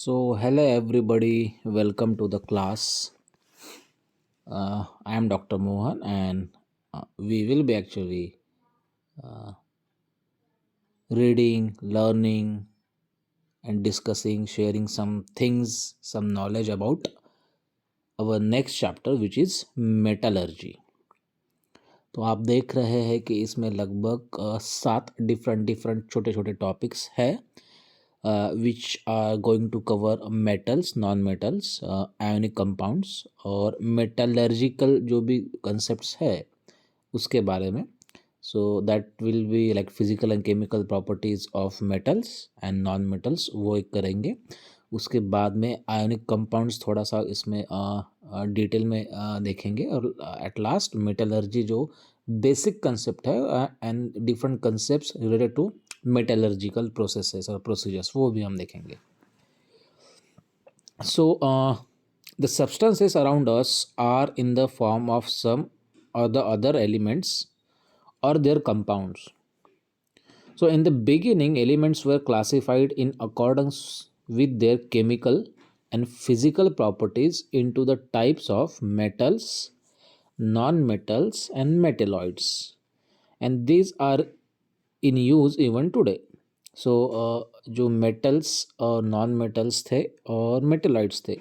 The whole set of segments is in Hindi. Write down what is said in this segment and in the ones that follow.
Hello everybody, welcome to the class. I am Dr. Mohan, and we will be actually reading, learning, and discussing, sharing some things, some knowledge about our next chapter, which is metallurgy. तो आप देख रहे हैं कि इसमें लगभग 7 डिफरेंट छोटे छोटे टॉपिक्स है which are going to cover metals, non-metals, ionic compounds और metallurgical जो भी concepts है उसके बारे में. So that will be like physical and chemical properties of metals and non-metals, वो एक करेंगे. उसके बाद में ionic compounds थोड़ा सा इसमें डिटेल में देखेंगे. और at last metallurgy जो बेसिक कंसेप्ट है and different concepts related to metallurgical processes और प्रोसीजर्स, वो भी हम देखेंगे. So the substances around us are in the form of some or the other elements और their compounds. So in the beginning, elements were classified in accordance with their chemical and physical properties into the types of metals, non-metals and metalloids, and these are in use even today. So जो metals और non-metals थे और metalloids थे,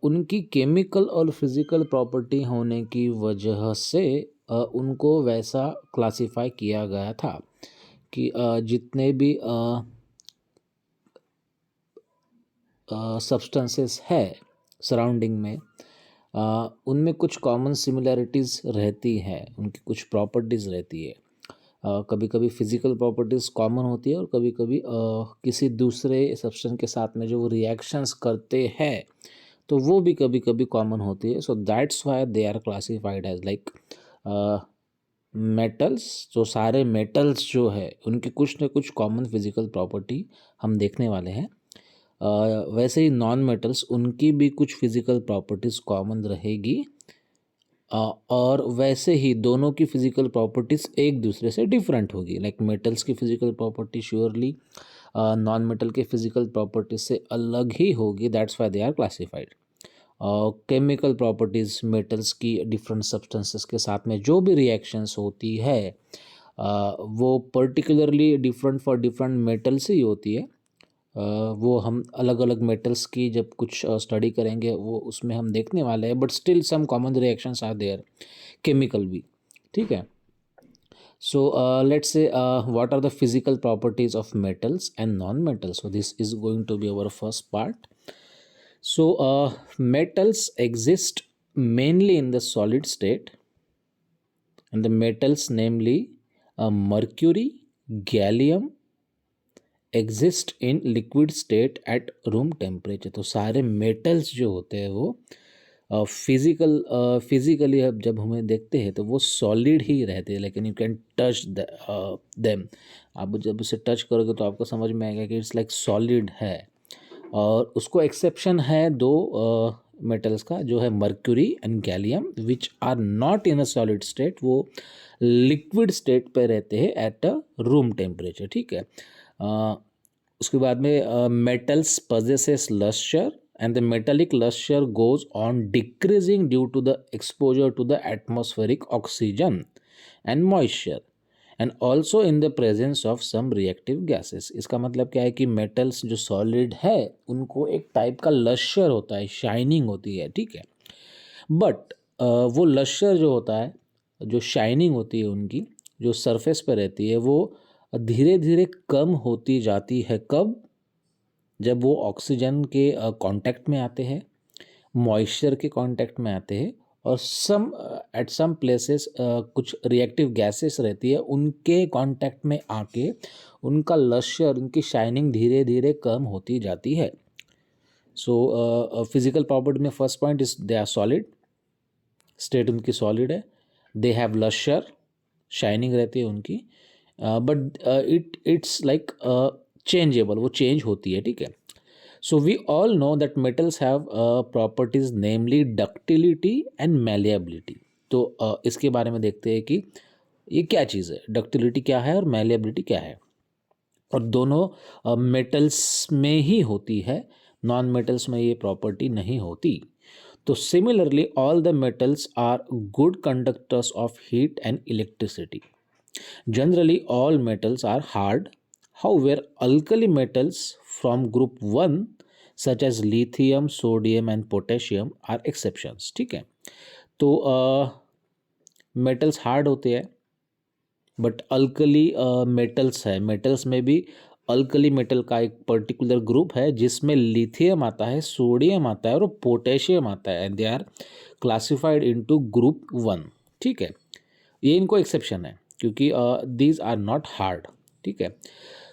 उनकी केमिकल और फिजिकल प्रॉपर्टी होने की वजह से उनको वैसा क्लासिफाई किया गया था कि जितने भी सब्सटेंसेस है सराउंडिंग में, उनमें कुछ कॉमन सिमिलैरिटीज़ रहती है, उनकी कुछ प्रॉपर्टीज़ रहती है. कभी कभी फिज़िकल प्रॉपर्टीज़ कॉमन होती है और कभी कभी किसी दूसरे सब्सटेंस के साथ में जो वो रिएक्शंस करते हैं तो वो भी कभी कभी कॉमन होती है. So that's why they are classified as like metals. जो सारे मेटल्स जो है उनकी कुछ न कुछ कॉमन फिजिकल प्रॉपर्टी हम देखने वाले हैं. वैसे ही नॉन मेटल्स, उनकी भी कुछ फिजिकल प्रॉपर्टीज़ कॉमन रहेगी और वैसे ही दोनों की फिजिकल प्रॉपर्टीज़ एक दूसरे से डिफरेंट होगी. लाइक मेटल्स की physical property surely non metal के फिजिकल प्रॉपर्टीज से अलग ही होगी. That's why they are classified. Chemical properties metals की डिफरेंट सब्सटेंसेस के साथ में जो भी रिएक्शंस होती है वो particularly different for different metals ही होती है. वो हम अलग अलग मेटल्स की जब कुछ स्टडी करेंगे वो उसमें हम देखने वाले हैं. But still some common reactions are there, chemical भी. ठीक है. So let's say what are the physical properties of metals and non metals. So this is going to be our first part. So metals exist mainly in the solid state, and the metals namely mercury, gallium exist in liquid state at room temperature. तो सारे metals जो होते हैं वो फिजिकली अब जब हमें देखते हैं तो वो सॉलिड ही रहते हैं, लेकिन यू कैन टच देम. आप जब उसे टच करोगे तो आपको समझ में आएगा कि इट्स लाइक सॉलिड है. और उसको एक्सेप्शन है दो मेटल्स का, जो है mercury and gallium, which are not in a solid state. वो लिक्विड स्टेट पे रहते हैं एट अ रूम टेम्परेचर. ठीक है. उसके बाद में metals possesses luster and the metallic luster goes on decreasing due to the exposure to the atmospheric oxygen and moisture and also in the presence of some reactive gases. इसका मतलब क्या है कि मेटल्स जो सॉलिड है उनको एक टाइप का लश्यर होता है, शाइनिंग होती है. ठीक है. बट वो लश्यर जो होता है, जो शाइनिंग होती है उनकी, जो सरफेस पर रहती है, वो धीरे धीरे कम होती जाती है. कब? जब वो ऑक्सीजन के कांटेक्ट में आते हैं, मॉइस्चर के कांटेक्ट में आते हैं, और एट सम प्लेसेस कुछ रिएक्टिव गैसेस रहती है, उनके कांटेक्ट में आके उनका लश्यर, उनकी शाइनिंग धीरे धीरे कम होती जाती है. सो फिजिकल प्रॉपर्टी में first point is they are solid, state उनकी सॉलिड है. दे हैव लश्यर, शाइनिंग रहती है उनकी. बट इट्स लाइक चेंजेबल, वो चेंज होती है. ठीक है. So we all know that metals have properties namely ductility and malleability. तो इसके बारे में देखते हैं कि ये क्या चीज़ है, डक्टिलिटी क्या है और मैलिएबिलिटी क्या है. और दोनों मेटल्स में ही होती है, नॉन मेटल्स में ये प्रॉपर्टी नहीं होती। तो similarly all the metals are good conductors of heat and electricity. Generally all metals are hard, however alkali metals from group 1 such as lithium, sodium and potassium are exceptions. ठीक है, तो मेटल्स हार्ड होते हैं, बट अल्कली मेटल्स है, मेटल्स में भी अल्कली मेटल का एक पर्टिकुलर ग्रुप है जिसमें लिथियम आता है, सोडियम आता है और पोटेशियम आता है, and they are classified into group 1। ठीक है, ये इनको एक्सेप्शन है क्योंकि दीज आर नॉट हार्ड। ठीक है,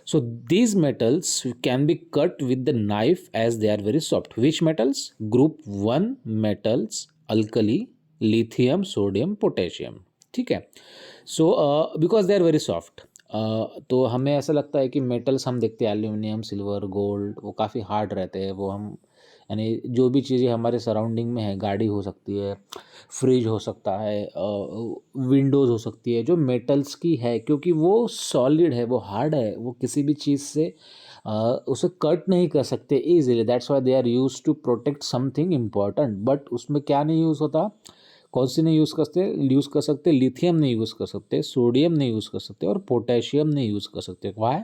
so these metals can be cut with the knife as they are very soft. Which metals? Group 1 metals, alkali, lithium, sodium, potassium. ठीक है, so because they are very soft. तो हमें ऐसा लगता है कि मेटल्स हम देखते हैं एल्यूमिनियम, सिल्वर, गोल्ड, वो काफ़ी हार्ड रहते हैं, वो हम यानी जो भी चीज़ें हमारे सराउंडिंग में है, गाड़ी हो सकती है, फ्रिज हो सकता है, विंडोज़ हो सकती है, जो मेटल्स की है, क्योंकि वो सॉलिड है, वो हार्ड है, वो किसी भी चीज़ से उसे कट नहीं कर सकते easily. That's why they are use to protect something important. But उसमें क्या नहीं यूज़ होता, कौन सी नहीं यूज़ कर सकते? लिथियम नहीं यूज़ कर सकते, सोडियम नहीं यूज़ कर सकते और पोटेशियम नहीं यूज़ कर सकते। Why?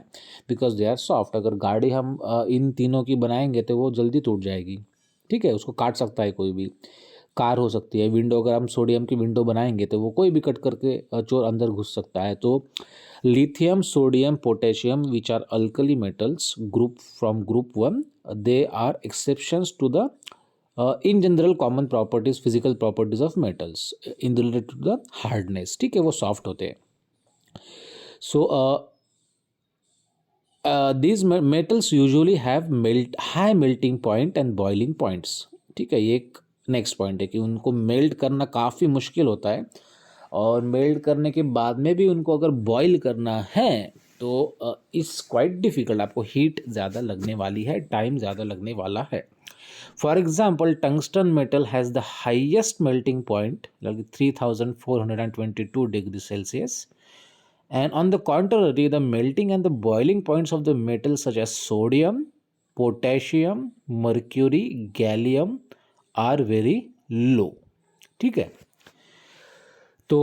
Because they are soft. अगर गाड़ी हम इन तीनों की बनाएंगे तो वो जल्दी टूट जाएगी। ठीक है, उसको काट सकता है कोई भी। कार हो सकती है, विंडो, अगर हम सोडियम की विंडो बनाएंगे तो वो कोई भी कट करके चोर अंदर घुस सकता है। तो lithium, sodium, potassium which are alkali metals group from group 1, they are exceptions to the in general common properties, physical properties of metals in related to the hardness. ठीक है, वो सॉफ्ट होते हैं। सो these metals usually have high melting point and boiling points। ठीक है, ये एक नेक्स्ट पॉइंट है कि उनको मेल्ट करना काफ़ी मुश्किल होता है, और मेल्ट करने के बाद में भी उनको अगर बॉईल करना है तो इट्स क्वाइट डिफिकल्ट। आपको हीट ज़्यादा लगने वाली है, टाइम ज़्यादा लगने वाला है। For example, tungsten metal has the highest melting point, 3422 degree Celsius. And on the contrary, the melting and the boiling points of the metals such as sodium, potassium, mercury, gallium are very low। ठीक है, तो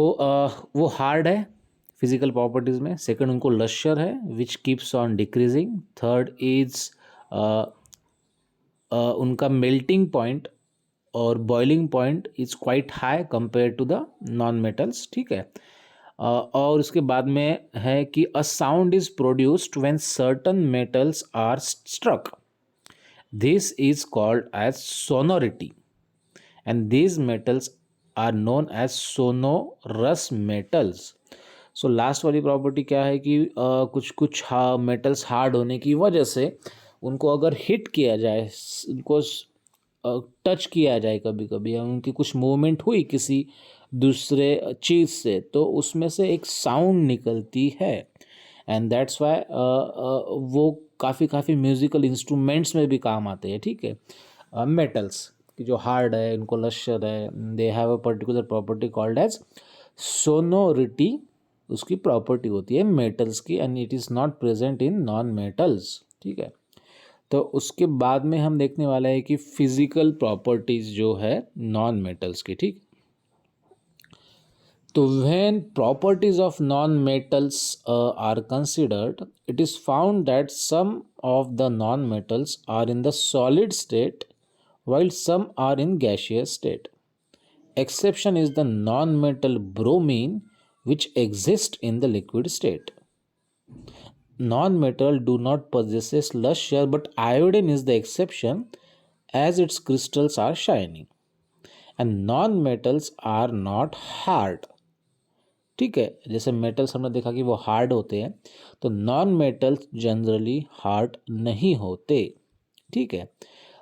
वो हार्ड है फिजिकल प्रॉपर्टीज में। सेकंड, उनको लश्यर है which keeps on decreasing. Third is उनका मेल्टिंग पॉइंट और boiling point is quite high compare to the non metals. ठीक है, और उसके बाद में है कि a sound is produced when certain metals are struck, this is called as sonority, and these metals are known as sonorous metals. So last वाली प्रॉपर्टी क्या है कि कुछ कुछ मेटल्स हार्ड होने की वजह से उनको अगर हिट किया जाए, उनको टच किया जाए कभी कभी, या उनकी कुछ मूवमेंट हुई किसी दूसरे चीज़ से, तो उसमें से एक साउंड निकलती है, एंड दैट्स वाई वो काफ़ी म्यूज़िकल इंस्ट्रूमेंट्स में भी काम आते हैं। ठीक है, मेटल्स की जो हार्ड है, इनको लश्यर है, they have a particular property called as sonority, उसकी प्रॉपर्टी होती है मेटल्स की, and it is not present in non metals. ठीक है, तो उसके बाद में हम देखने वाला है कि फिजिकल प्रॉपर्टीज जो है नॉन मेटल्स की। ठीक, तो when properties of non-metals are considered, it is found that some of the non-metals are in the solid state while some are in gaseous state. Exception is the non-metal bromine which exists in the liquid state. Non-metal do not possess luster, but iodine is the exception as its crystals are shiny. And non-metals are not hard। ठीक है, जैसे मेटल्स हमने देखा कि वो हार्ड होते हैं, तो नॉन मेटल्स जनरली हार्ड नहीं होते। ठीक है,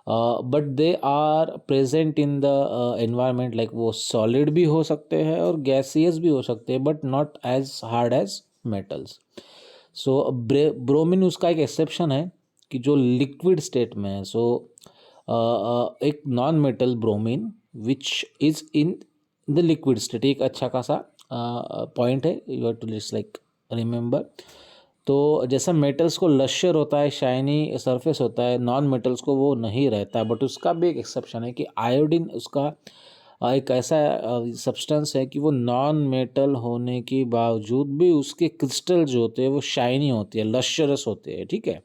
but they are present in the environment, like वो सॉलिड भी हो सकते हैं और गैसियस भी हो सकते हैं, but not as hard as metals. So bromine उसका एक एक्सेप्शन है कि जो लिक्विड स्टेट में है। सो एक non metal bromine which is in the liquid state, एक अच्छा खासा पॉइंट है, you have to just like remember. तो जैसा मेटल्स को लश्यर होता है, शाइनी सरफेस होता है, नॉन मेटल्स को वो नहीं रहता। बट उसका भी एक एक्सेप्शन है कि आयोडीन उसका एक ऐसा सब्सटेंस है कि वो नॉन मेटल होने के बावजूद भी उसके क्रिस्टल जो होते हैं वो शाइनी होते हैं, लश्यरस होते हैं, ठीक है।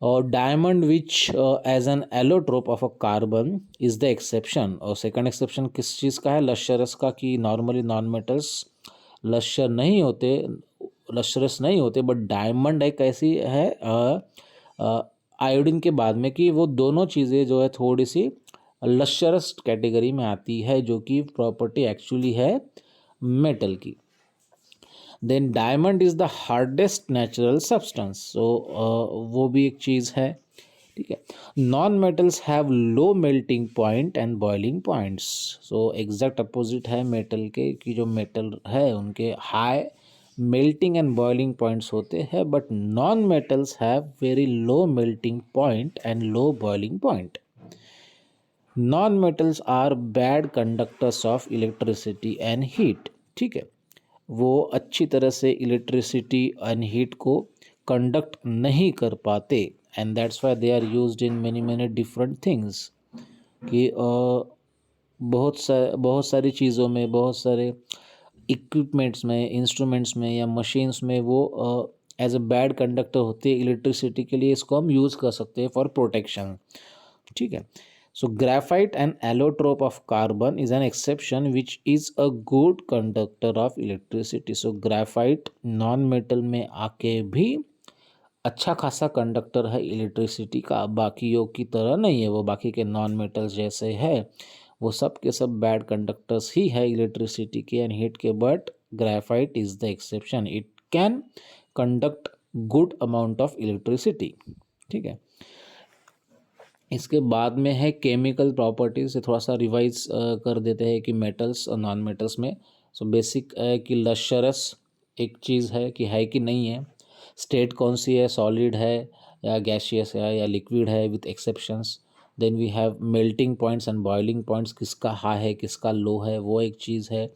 और diamond which as an allotrope of a carbon is the exception. और सेकंड एक्सेप्शन किस चीज़ का है? लश्यरस का, कि नॉर्मली नॉन मेटल्स लश्यर नहीं होते, लश्यरस नहीं होते, बट डायमंड एक ऐसी है आयोडीन के बाद में कि वो दोनों चीज़ें जो है थोड़ी सी लश्यरस कैटेगरी में आती है, जो कि प्रॉपर्टी एक्चुअली है मेटल की। Then diamond is the hardest natural substance, so वो भी एक चीज़ है, ठीक है। Non metals have low melting point and boiling points, so exact opposite है मेटल के, कि जो मेटल है उनके high melting and boiling points होते हैं, but non metals have very low melting point and low boiling point. Non metals are bad conductors of electricity and heat, ठीक है। वो अच्छी तरह से इलेक्ट्रिसिटी एंड हीट को कंडक्ट नहीं कर पाते, and that's why they are used in many many different things, कि बहुत सारी चीज़ों में, बहुत सारे इक्विपमेंट्स में, इंस्ट्रूमेंट्स में या मशीन्स में वो एज अ बैड कंडक्टर होते हैं इलेक्ट्रिसिटी के लिए। इसको हम यूज़ कर सकते हैं फॉर प्रोटेक्शन, ठीक है। So graphite and allotrope of carbon is an exception which is a good conductor of electricity. So graphite non metal में आके भी अच्छा खासा कंडक्टर है इलेक्ट्रिसिटी का, बाकियों की तरह नहीं है, वो बाकी के नॉन मेटल्स जैसे है वो सब के सब बैड कंडक्टर्स ही है इलेक्ट्रिसिटी के एंड हीट के, but graphite is the exception, it can conduct good amount of electricity, ठीक है। इसके बाद में है केमिकल प्रॉपर्टीज से थोड़ा सा रिवाइज कर देते हैं कि मेटल्स और नॉन मेटल्स में। सो बेसिक है कि लश्यरस एक चीज़ है कि है कि नहीं है, स्टेट कौन सी है, सॉलिड है या गैसियस है या लिक्विड है, with exceptions. Then we have melting points and boiling points, किसका हाई है किसका लो है, वो एक चीज़ है,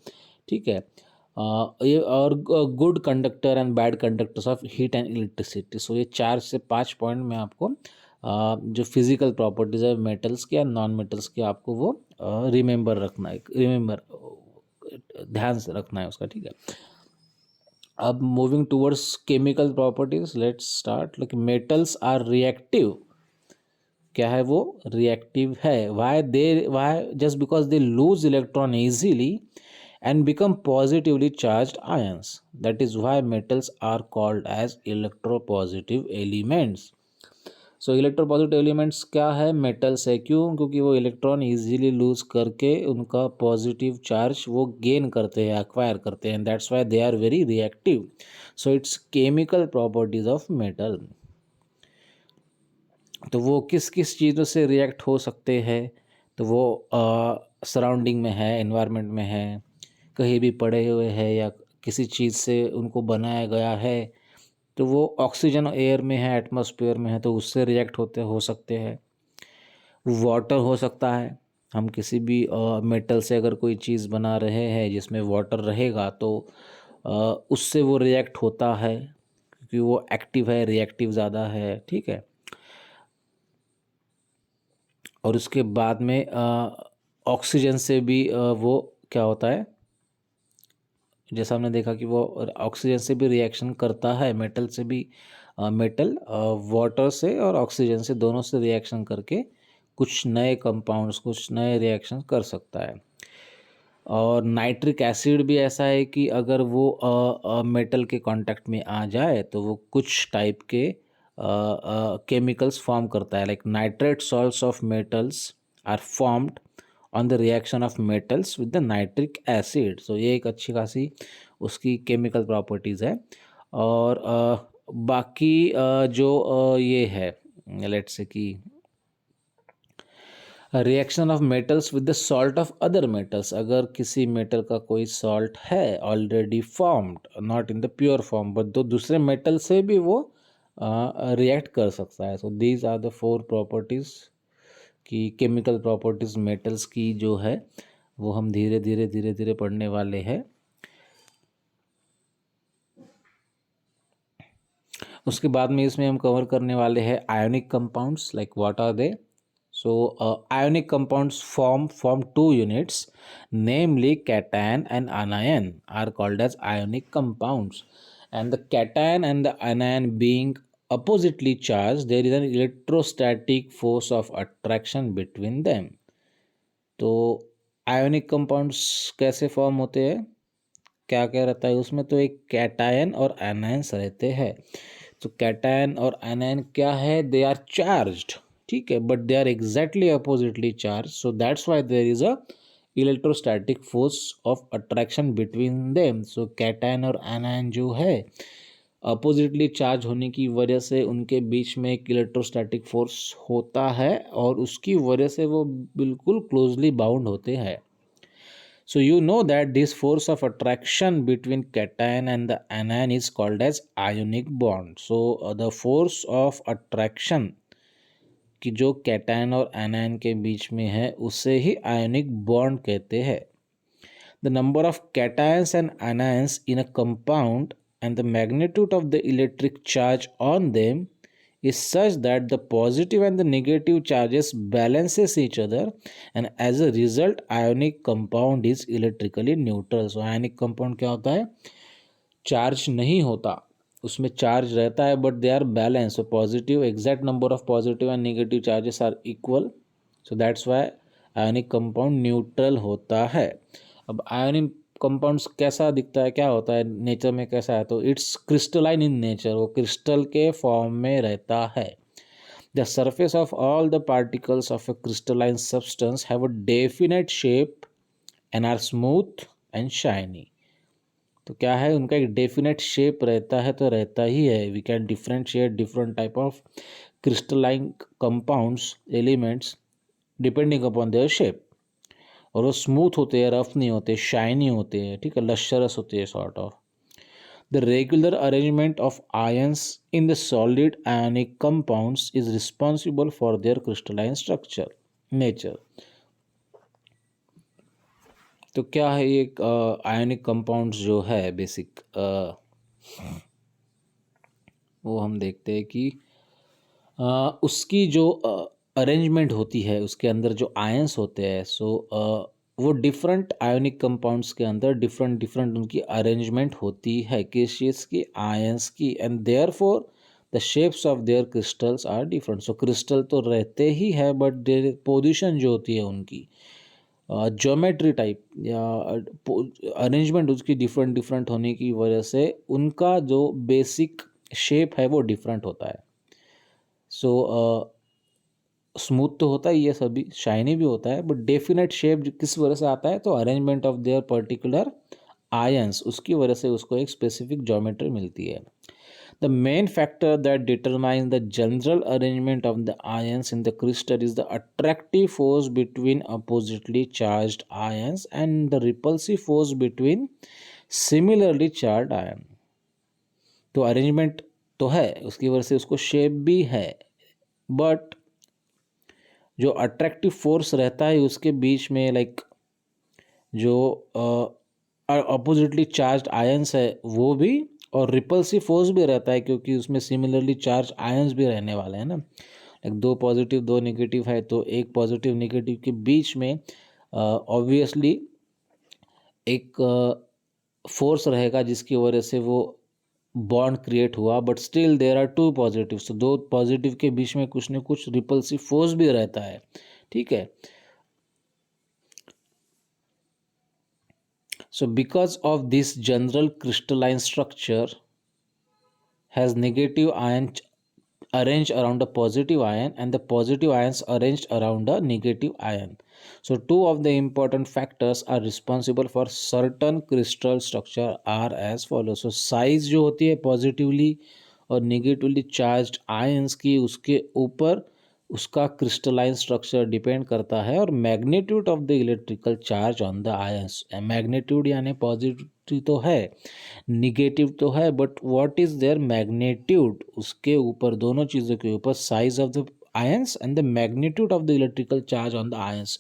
ठीक है। ये और good conductor and bad conductors of heat and electricity. So ये 4 से 5 पॉइंट में आपको जो फिजिकल प्रॉपर्टीज़ है मेटल्स के या नॉन मेटल्स के, आपको वो रिमेंबर रखना है, ध्यान से रखना है उसका, ठीक है। अब moving towards chemical properties, let's start. Like metals are reactive, क्या है वो? रिएक्टिव है। Why just because they lose electron easily and become positively charged ions. That is why metals are called as electropositive elements. So electropositive elements क्या है? मेटल्स है। क्यों? क्योंकि वो इलेक्ट्रॉन इजीली लूज करके उनका पॉजिटिव चार्ज वो गेन करते हैं, एक्वायर करते हैं, that's why they are very reactive. So it's chemical properties of metal. तो वो किस किस चीज़ों से रिएक्ट हो सकते हैं? तो वो सराउंडिंग में है, एनवायरनमेंट में है, कहीं भी पड़े हुए हैं या किसी चीज़ से उनको बनाया गया है, तो वो ऑक्सीजन एयर में है, एटमॉस्फेयर में है, तो उससे रिएक्ट हो सकते हैं। वाटर हो सकता है, हम किसी भी मेटल से अगर कोई चीज़ बना रहे हैं जिसमें वाटर रहेगा तो उससे वो रिएक्ट होता है, क्योंकि वो एक्टिव है, रिएक्टिव ज़्यादा है, ठीक है। और उसके बाद में ऑक्सीजन से भी वो क्या होता है, जैसा हमने देखा कि वो ऑक्सीजन से भी रिएक्शन करता है, मेटल से भी, मेटल वाटर से और ऑक्सीजन से, दोनों से रिएक्शन करके कुछ नए कंपाउंड्स, कुछ नए रिएक्शन कर सकता है। और नाइट्रिक एसिड भी ऐसा है कि अगर वो मेटल के कांटेक्ट में आ जाए तो वो कुछ टाइप के केमिकल्स फॉर्म करता है, like nitrate salts of metals are formed on the reaction of metals with the nitric acid. So ये एक अच्छी खासी उसकी केमिकल प्रॉपर्टीज़ है। और बाकी जो ये है, लेट्स से कि reaction of metals with the salt of other metals, अगर किसी मेटल का कोई सॉल्ट है already formed, not in the pure form but दो दूसरे मेटल से भी वो रिएक्ट कर सकता है। So these are the 4 properties की केमिकल प्रॉपर्टीज़ मेटल्स की जो है वो हम धीरे धीरे पढ़ने वाले हैं। उसके बाद में इसमें हम कवर करने वाले हैं ionic compounds, like what are they. So, ionic compounds form two units, namely cation and anion, are called as ionic compounds. And the cation and the anion being oppositely charged, there is an electrostatic force of attraction between them. तो ionic compounds कैसे फॉर्म होते हैं, क्या क्या रहता है उसमें, तो एक कैटायन और एनायंस रहते हैं. तो कैटायन और एनायन क्या है, दे आर चार्ज्ड, ठीक है, but they are exactly oppositely charge. So that's why there is a electrostatic force of attraction between them. So cation और एनायन जो है अपोजिटली चार्ज होने की वजह से उनके बीच में एक इलेक्ट्रोस्टैटिक फोर्स होता है और उसकी वजह से वो बिल्कुल क्लोजली बाउंड होते हैं. So you know that this force of attraction between cation and the anion is called as ionic bond. So the force of attraction कि जो कैटायन और एनायन के बीच में है उसे ही आयोनिक बॉन्ड कहते हैं. The number of cations and anions in a compound and the magnitude of the electric charge on them is such that the positive and the negative charges balances each other, and as a result ionic compound is electrically neutral. So ionic compound क्या होता है, चार्ज नहीं होता, उसमें चार्ज रहता है but they are balance. So positive, exact number of positive and negative charges are equal. So that's why ionic compound neutral होता है. अब आयोनिक कंपाउंड्स कैसा दिखता है, क्या होता है नेचर में, कैसा है, तो इट्स क्रिस्टलाइन इन नेचर, वो क्रिस्टल के फॉर्म में रहता है. The surface of all the particles of a crystalline substance have a definite shape and are smooth and shiny. तो क्या है, उनका एक डेफिनेट शेप रहता है, तो रहता ही है. We can differentiate different type of crystalline compounds elements depending upon their shape. और वो स्मूथ होते हैं, रफ नहीं होते, शाइनी होते हैं, ठीक है, लश्चरस होते हैं sort of. The regular arrangement of ions in the solid ionic compounds is responsible for their crystalline structure nature. तो क्या है ये आयोनिक कंपाउंड्स जो है बेसिक, वो हम देखते हैं कि उसकी जो अरेंजमेंट होती है, उसके अंदर जो आयंस होते हैं, सो वो डिफरेंट आयोनिक कंपाउंड्स के अंदर डिफरेंट डिफरेंट उनकी अरेंजमेंट होती है, किस चीज़ की, आयंस की. And therefore the shapes of their crystals are different. So crystal तो रहते ही है बट देयर पोजीशन जो होती है उनकी, ज्योमेट्री टाइप या अरेंजमेंट उसकी डिफरेंट डिफरेंट होने की वजह से उनका जो बेसिक शेप है वो डिफरेंट होता है. सो स्मूथ तो होता ही है, सभी शाइनी भी होता है, बट डेफिनेट शेप किस वजह से आता है, तो arrangement of their particular ions, उसकी वजह से उसको एक स्पेसिफिक ज्योमेट्री मिलती है. The main factor that determines the general arrangement of the ions in the crystal is the attractive force between oppositely charged ions and the repulsive force between similarly charged ions. तो अरेंजमेंट तो है, उसकी वजह से उसको शेप भी है, बट जो अट्रैक्टिव फोर्स रहता है उसके बीच में, लाइक जो अपोजिटली चार्ज्ड आयंस है वो भी, और रिपल्सिव फोर्स भी रहता है क्योंकि उसमें सिमिलरली चार्ज आयंस भी रहने वाले हैं ना. लाइक दो पॉजिटिव दो नेगेटिव है, तो एक पॉजिटिव नेगेटिव के बीच में ऑब्वियसली एक फोर्स रहेगा जिसकी वजह से वो बॉन्ड क्रिएट हुआ, but still there are two positive. तो दो पॉजिटिव के बीच में कुछ न कुछ रिपल्सिव फोर्स भी रहता है, ठीक है. So because of this general crystalline structure has negative ion arranged around a positive ion and the positive ions arranged around a negative ion. So two of the important factors are responsible for certain crystal structure are as follows. So size जो होती है positively और negatively charged ions की, उसके ऊपर उसका क्रिस्टलाइन स्ट्रक्चर डिपेंड करता है, और magnitude of the electrical charge on the ions. Magnitude यानी पॉजिटिव तो है, निगेटिव तो है, but what is there magnitude, उसके ऊपर, दोनों चीज़ों के ऊपर, size of the ions and the magnitude of the electrical charge on the ions,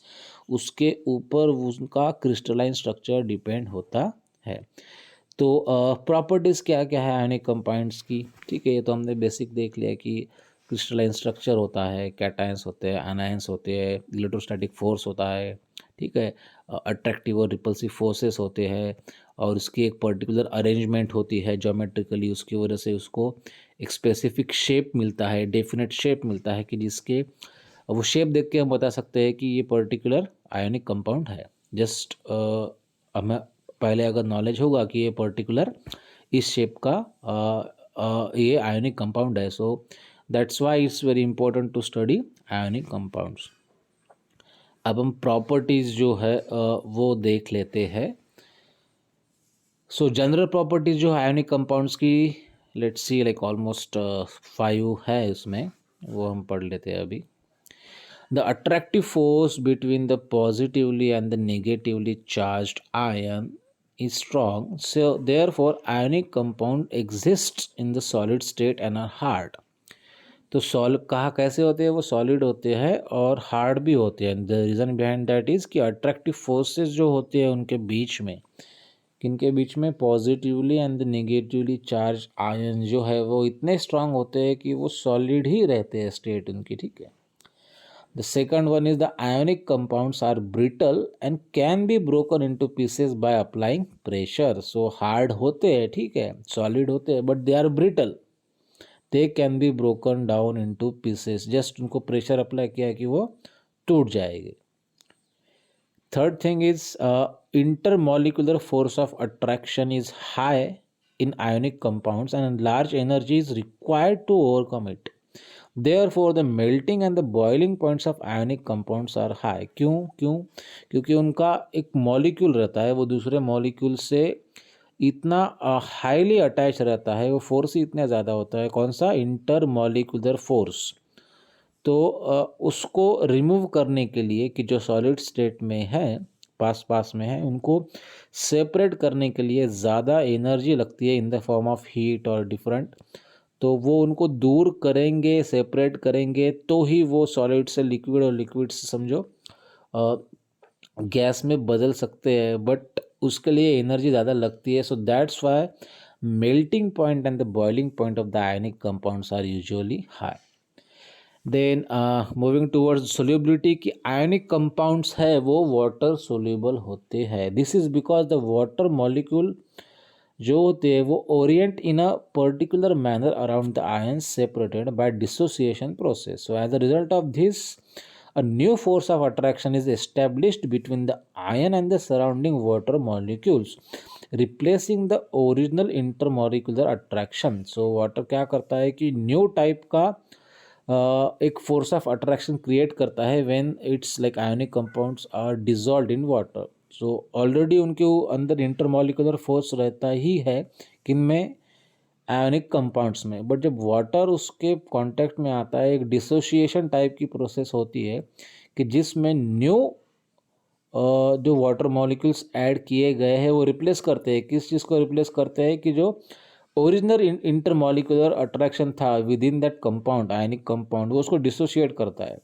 उसके ऊपर उनका क्रिस्टलाइन स्ट्रक्चर डिपेंड होता है. तो प्रॉपर्टीज़ क्या क्या है आयनिक कंपाउंड्स की, ठीक है। ये तो हमने बेसिक देख लिया कि क्रिस्टलाइन स्ट्रक्चर होता है, कैटायंस होते हैं, एनायंस होते हैं, इलेक्ट्रोस्टैटिक फोर्स होता है, ठीक है, अट्रैक्टिव और रिपल्सिव फोर्सेस होते हैं, और उसकी एक पर्टिकुलर अरेंजमेंट होती है ज्योमेट्रिकली, उसकी वजह से उसको एक स्पेसिफिक शेप मिलता है, डेफिनेट शेप मिलता है, कि जिसके वो शेप देख के हम बता सकते हैं कि ये पर्टिकुलर आयनिक कंपाउंड है। जस्ट हमें पहले अगर नॉलेज होगा कि ये पर्टिकुलर इस शेप का ये आयनिक कंपाउंड है, so that's why it's very important to study ionic compounds. अब हम प्रॉपर्टीज़ जो है वो देख लेते हैं। सो जनरल प्रॉपर्टीज़ जो है आयनिक कंपाउंड्स की, लेट्स सी लाइक ऑलमोस्ट 5 है उसमें, वो हम पढ़ लेते हैं अभी। The attractive force between the positively and the negatively charged ion is strong, so therefore ionic compound exists in the solid state and are hard. तो कहा कैसे होते हैं, वो सॉलिड होते हैं और हार्ड भी होते हैं। The reason behind that is कि अट्रैक्टिव फोर्सेस जो होते हैं उनके बीच में, किनके बीच में, positively and negatively charge ion जो है वो इतने स्ट्रांग होते हैं कि वो सॉलिड ही रहते हैं स्टेट उनकी, ठीक है। The second one is the ionic compounds are brittle and can be broken into pieces by applying pressure. So hard होते हैं, ठीक है, solid होते हैं, but they are brittle. They can be broken down into pieces. Just उनको pressure apply किया कि वो टूट जाएगी. Third thing is intermolecular force of attraction is high in ionic compounds and large energy is required to overcome it. Therefore the melting and the boiling points of ionic compounds are high. क्योंकि उनका एक मॉलिक्यूल रहता है, वो दूसरे मॉलिक्यूल से इतना हाईली अटैच रहता है, वो फोर्स ही इतना ज़्यादा होता है। कौन सा? Inter molecular force. तो उसको रिमूव करने के लिए, कि जो सॉलिड स्टेट में है, पास में है, उनको सेपरेट करने के लिए ज़्यादा एनर्जी लगती है इन द फॉर्म ऑफ हीट और डिफरेंट। तो वो उनको दूर करेंगे, सेपरेट करेंगे, तो ही वो सॉलिड से लिक्विड और लिक्विड से समझो गैस में बदल सकते हैं, बट उसके लिए एनर्जी ज़्यादा लगती है। So that's why melting point and the boiling point of the ionic compounds are usually high. Then moving towards solubility, कि आयनिक कंपाउंड्स है वो वाटर सोल्यूबल होते हैं। This is because the water molecule जो होते हैं वो orient in a particular manner around the ion separated by dissociation process. So as a result of this a new force of attraction is established between the ion and the surrounding water molecules, replacing the original intermolecular attraction. So water क्या करता है कि न्यू टाइप का एक फोर्स ऑफ अट्रैक्शन क्रिएट करता है when it's like ionic compounds are dissolved in water. So already उनके अंदर इंटरमॉलिकुलर फोर्स रहता ही है, किनमें? आयोनिक कंपाउंड्स में। बट जब वाटर उसके कांटेक्ट में आता है, एक डिसोसिएशन टाइप की प्रोसेस होती है कि जिसमें न्यू जो वाटर मॉलिक्यूल्स ऐड किए गए हैं वो रिप्लेस करते हैं। किस चीज़ को रिप्लेस करते हैं? कि जो ओरिजिनल इंटरमॉलिकुलर अट्रैक्शन था with in that compound, ionic compound, वो उसको डिसोशिएट करता है।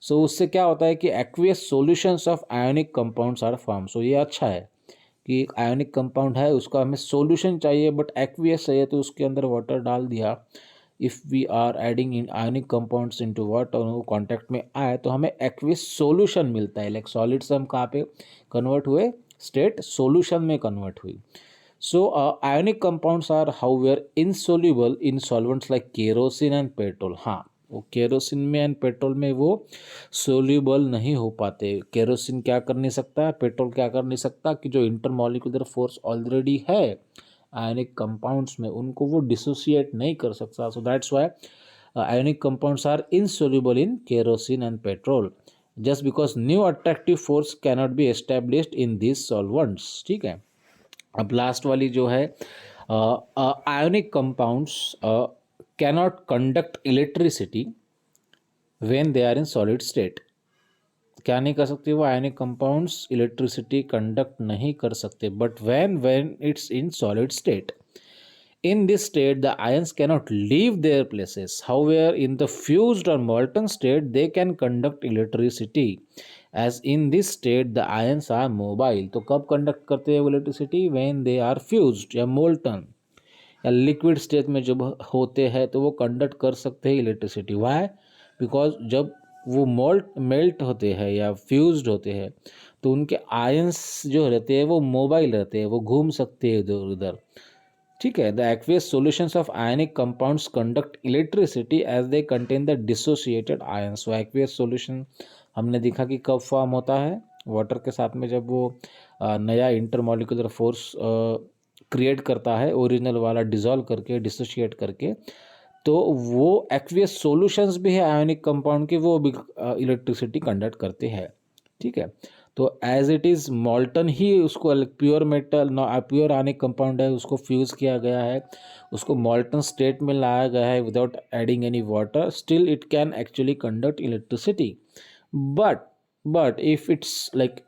सो उससे क्या होता है कि aqueous solutions of ionic compounds are form. So ये अच्छा है कि एक आयोनिक कंपाउंड है, उसका हमें सॉल्यूशन चाहिए बट एक्वियस चाहिए, तो उसके अंदर वाटर डाल दिया। If we are adding in ionic compounds into water, वो कॉन्टैक्ट में आए तो हमें एक्वियस सॉल्यूशन मिलता है। लाइक सॉलिड से हम कहाँ पे कन्वर्ट हुए? स्टेट सोल्यूशन में कन्वर्ट हुई। So, ionic compounds are however insoluble in solvents like kerosene and petrol. हाँ, वो केरोसिन में एंड पेट्रोल में वो सोल्यूबल नहीं हो पाते। केरोसिन क्या कर नहीं सकता, पेट्रोल क्या कर नहीं सकता, कि जो इंटरमॉलिकुलर फोर्स ऑलरेडी है आयनिक कंपाउंड्स में, उनको वो डिसोसिएट नहीं कर सकता। So that's why ionic compounds are insoluble in kerosene and petrol, just because new attractive force cannot be established in this solvents. ठीक है, अब लास्ट वाली जो है, ionic compounds cannot conduct electricity when they are in solid state. क्या नहीं कर सकते वो आयोनिक कंपाउंड्स? इलेक्ट्रिसिटी कंडक्ट नहीं कर सकते, but when it's in solid state. In this state, the ions cannot leave their places. However, in the fused or molten state, they can conduct electricity. As in this state the ions are mobile. तो कब कंडक्ट करते हैं वो electricity? When they are fused या मोल्टन या लिक्विड स्टेट में जब होते हैं तो वो कंडक्ट कर सकते हैं इलेक्ट्रिसिटी। वाई? बिकॉज जब वो मेल्ट होते हैं या फ्यूज्ड होते हैं तो उनके आयंस जो रहते हैं वो मोबाइल रहते हैं, वो घूम सकते हैं इधर उधर। ठीक है। The aqueous solutions of ionic compounds conduct electricity as they contain the dissociated ions. वो एक्वियस सॉल्यूशन हमने देखा कि कब फॉर्म होता है? वाटर के साथ में जब वो नया इंटरमॉलिक्यूलर फोर्स क्रिएट करता है, ओरिजिनल वाला डिसॉल्व करके, डिसोशिएट करके, तो वो एक्वियस सॉल्यूशंस भी है आयोनिक कंपाउंड के, वो भी इलेक्ट्रिसिटी कंडक्ट करते हैं। ठीक है। तो एज इट इज़ मॉल्टन ही उसको pure metal pure ionic compound है, उसको फ्यूज़ किया गया है, उसको मॉल्टन स्टेट में लाया गया है without adding any water, still it can actually conduct electricity. But if it's like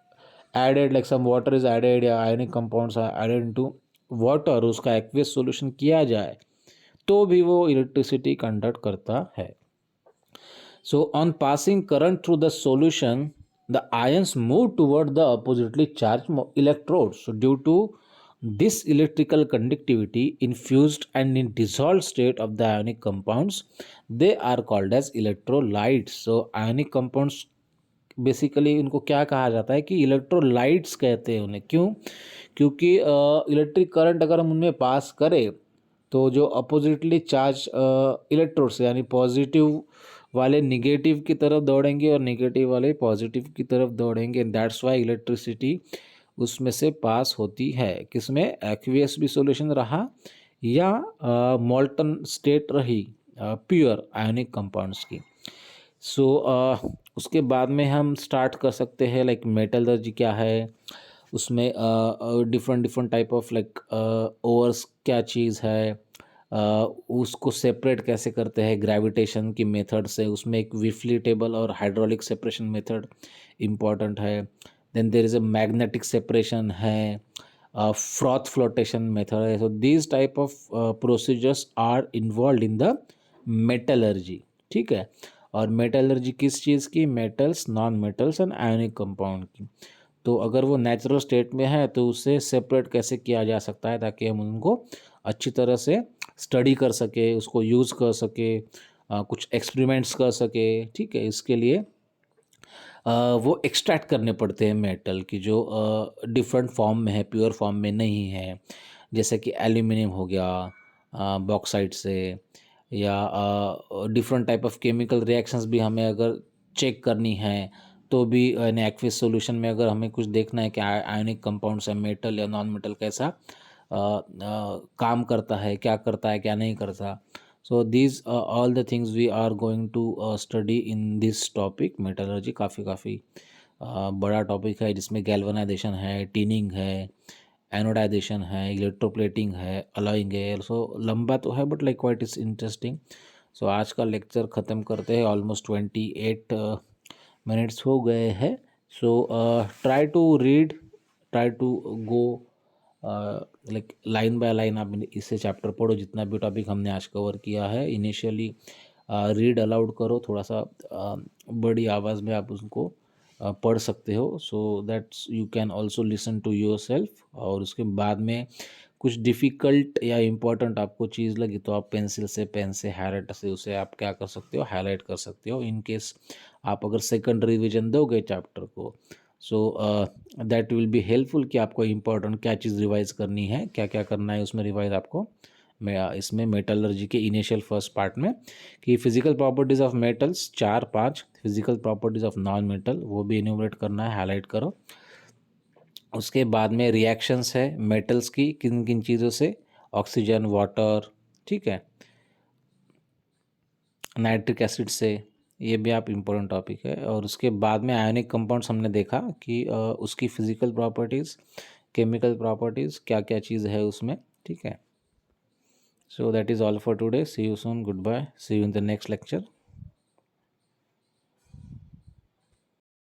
added, like some water is added या ionic compounds are added into water, उसका एक्वियस सॉल्यूशन किया जाए तो भी वो इलेक्ट्रिसिटी कंडक्ट करता है। So on passing current through the solution, the ions move toward the oppositely charged electrodes. So due to this electrical conductivity infused and in dissolved state of the ionic compounds, they are called as electrolytes. So ionic compounds basically उनको क्या कहा जाता है कि इलेक्ट्रोलाइट्स कहते हैं उन्हें। क्यों? क्योंकि इलेक्ट्रिक करंट अगर हम उनमें पास करें तो जो अपोजिटली चार्ज इलेक्ट्रोड्स यानी पॉजिटिव वाले निगेटिव की तरफ दौड़ेंगे और निगेटिव वाले पॉजिटिव की तरफ दौड़ेंगे। दैट्स वाई इलेक्ट्रिसिटी उसमें से पास होती है। किसमें? एक्वियस भी सॉल्यूशन रहा या मॉल्टन स्टेट रही प्योर आयोनिक कंपाउंड्स की। सो उसके बाद में हम स्टार्ट कर सकते हैं लाइक मेटलर्जी क्या है, उसमें different type of like overs क्या चीज़ है, उसको सेपरेट कैसे करते हैं ग्रेविटेशन की मेथड से, उसमें एक विफली टेबल और हाइड्रोलिक सेपरेशन मेथड इम्पॉर्टेंट है। Then there is a magnetic separation है, फ्रॉथ फ्लोटेशन मेथड है। So these type of procedures are involve in the metallurgy. ठीक है। और मेटलर्जी किस चीज़ की? Metals, non metals and ionic compound की। तो अगर वो नेचुरल स्टेट में है तो उसे सेपरेट कैसे किया जा सकता है ताकि हम उनको अच्छी तरह से स्टडी कर सके, उसको यूज़ कर सके, कुछ एक्सपेरिमेंट्स कर सके। ठीक है। इसके लिए वो एक्सट्रैक्ट करने पड़ते हैं मेटल की जो डिफरेंट फॉर्म में है, प्योर फॉर्म में नहीं है। जैसे कि एल्यूमिनियम हो गया बॉक्साइट से, या different type of chemical reactions भी हमें अगर चेक करनी है तो भी एक्वियस सॉल्यूशन में अगर हमें कुछ देखना है कि आयोनिक कंपाउंड्स है, मेटल या नॉन मेटल कैसा काम करता है, क्या करता है, क्या नहीं करता। So these all the things we are going to study in this topic. Metallurgy काफ़ी बड़ा टॉपिक है जिसमें गैल्वनाइजेशन है, टीनिंग है, एनोडाइजेशन है, इलेक्ट्रोप्लेटिंग है, अलॉइंग है। सो लंबा तो है but like quite is interesting. So आज का लेक्चर ख़त्म करते हैं। ऑलमोस्ट 28 मिनट्स हो गए हैं। So try to read, try to go like line by line आप इससे चैप्टर पढ़ो जितना भी टॉपिक हमने आज कवर किया है। इनिशियली रीड अलाउड करो, थोड़ा सा बड़ी आवाज़ में आप उसको पढ़ सकते हो, so that's you can also listen to yourself. और उसके बाद में कुछ डिफ़िकल्ट या इम्पोर्टेंट आपको चीज़ लगी तो आप पेंसिल से, पेन से, हाईलाइटर से उसे आप क्या कर सकते हो, हाईलाइट कर सकते हो। इन केस आप अगर सेकंड रिवीजन दोगे चैप्टर को, so that will be helpful कि आपको इम्पोर्टेंट क्या चीज़ रिवाइज करनी है, क्या क्या करना है उसमें रिवाइज आपको। इसमें मेटलर्जी के इनिशियल फर्स्ट पार्ट में कि physical properties of metals 4-5, physical properties of non metal वो भी इन्यूमरेट करना है, हाईलाइट करो। उसके बाद में रिएक्शंस है मेटल्स की किन किन चीज़ों से, ऑक्सीजन, वाटर, ठीक है, नाइट्रिक एसिड से, ये भी आप इम्पोर्टेंट टॉपिक है। और उसके बाद में आयोनिक कंपाउंड्स हमने देखा कि उसकी फिजिकल प्रॉपर्टीज़, केमिकल प्रॉपर्टीज़ क्या क्या चीज़ है उसमें। ठीक है। So that is all for today. See you soon. Goodbye. See you in the next lecture.